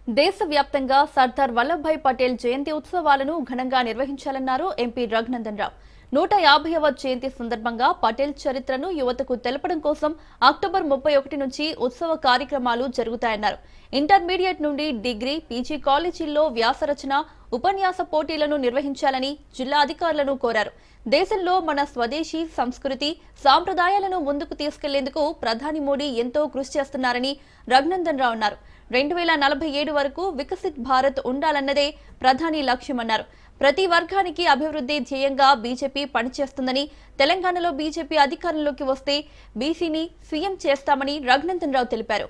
దేశవ్యాప్తంగా సర్దార్ వల్లభాయ్ పటేల్ జయంతి ఉత్సవాలను ఘనంగా నిర్వహించాలన్నారు ఎంపీ రఘునందన్ రావు. 150వ జయంతి సందర్భంగా పటేల్ చరిత్రను యువతకు తెలపడం కోసం అక్టోబర్ 31 నుంచి ఉత్సవ కార్యక్రమాలు జరుగుతాయన్నారు. ఇంటర్మీడియట్ నుండి డిగ్రీ, పీజీ కాలేజీల్లో వ్యాసరచన, ఉపన్యాస పోటీలను నిర్వహించాలని జిల్లా అధికారులను కోరారు. దేశంలో మన స్వదేశీ సంస్కృతి, సాంప్రదాయాలను ముందుకు తీసుకెళ్లేందుకు ప్రధాని మోడీ ఎంతో కృషి చేస్తున్నారని రఘునందన్ రావు అన్నారు. 2047 వరకు వికసిత్ భారత్ ఉండాలన్నదే ప్రధాని లక్ష్యమన్నారు. ప్రతి వర్గానికి అభివృద్ధి ధ్యేయంగా బీజేపీ పనిచేస్తుందని, తెలంగాణలో బీజేపీ అధికారంలోకి వస్తే బీసీని సీఎం చేస్తామని రఘునందన్ రావు తెలిపారు.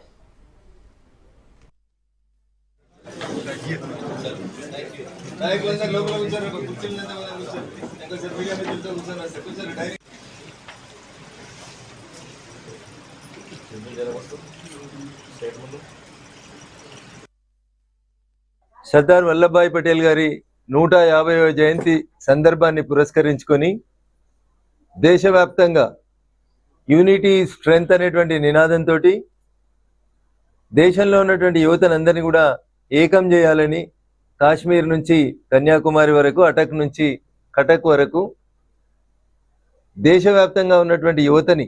సర్దార్ వల్లభాయ్ పటేల్ గారి 150వ జయంతి సందర్భాన్ని పురస్కరించుకొని దేశవ్యాప్తంగా యూనిటీ స్ట్రెంగ్త్ అనేటువంటి నినాదంతో దేశంలో ఉన్నటువంటి యువతనందరినీ కూడా ఏకం చేయాలని, కాశ్మీర్ నుంచి కన్యాకుమారి వరకు, అటక్ నుంచి కటక్ వరకు దేశవ్యాప్తంగా ఉన్నటువంటి యువతని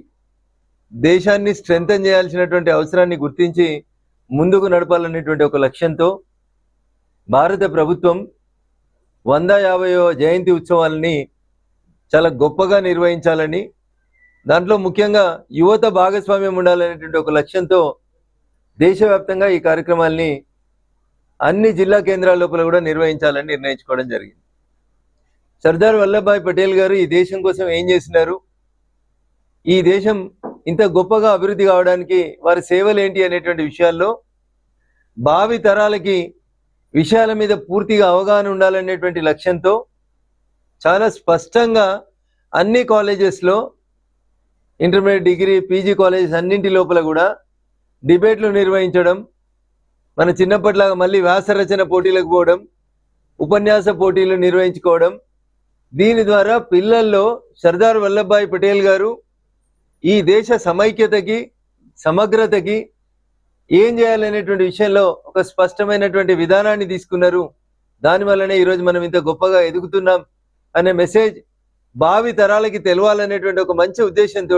దేశాన్ని స్ట్రెంగ్తన్ చేయాల్సినటువంటి అవసరాన్ని గుర్తించి ముందుకు నడపాలనేటువంటి ఒక లక్ష్యంతో భారత ప్రభుత్వం 150వ జయంతి ఉత్సవాలని చాలా గొప్పగా నిర్వహించాలని, దాంట్లో ముఖ్యంగా యువత భాగస్వామ్యం ఉండాలనేటువంటి ఒక లక్ష్యంతో దేశవ్యాప్తంగా ఈ కార్యక్రమాల్ని అన్ని జిల్లా కేంద్రాల లోపల కూడా నిర్వహించాలని నిర్ణయించుకోవడం జరిగింది. సర్దార్ వల్లభాయ్ పటేల్ గారు ఈ దేశం కోసం ఏం చేసినారు, ఈ దేశం ఇంత గొప్పగా అభివృద్ధి కావడానికి వారి సేవలు ఏంటి అనేటువంటి విషయాల్లో భావి తరాలకి విషయాల మీద పూర్తిగా అవగాహన ఉండాలనేటువంటి లక్ష్యంతో చాలా స్పష్టంగా అన్ని కాలేజెస్లో, ఇంటర్మీడియట్, డిగ్రీ, పీజీ కాలేజెస్ అన్నింటి లోపల కూడా డిబేట్లు నిర్వహించడం, మన చిన్నప్పటిలాగా మళ్ళీ వ్యాసరచన పోటీలకు పోవడం, ఉపన్యాస పోటీలు నిర్వహించుకోవడం, దీని ద్వారా పిల్లల్లో సర్దార్ వల్లభాయ్ పటేల్ గారు ఈ దేశ సమైక్యతకి, సమగ్రతకి ఏం చేయాలనేటువంటి విషయంలో ఒక స్పష్టమైనటువంటి విధానాన్ని తీసుకున్నారు. దానివల్లనే ఈరోజు మనం ఇంత గొప్పగా ఎదుగుతున్నాం అనే మెసేజ్ భావి తరాలకి తెలవాలనేటువంటి ఒక మంచి ఉద్దేశంతో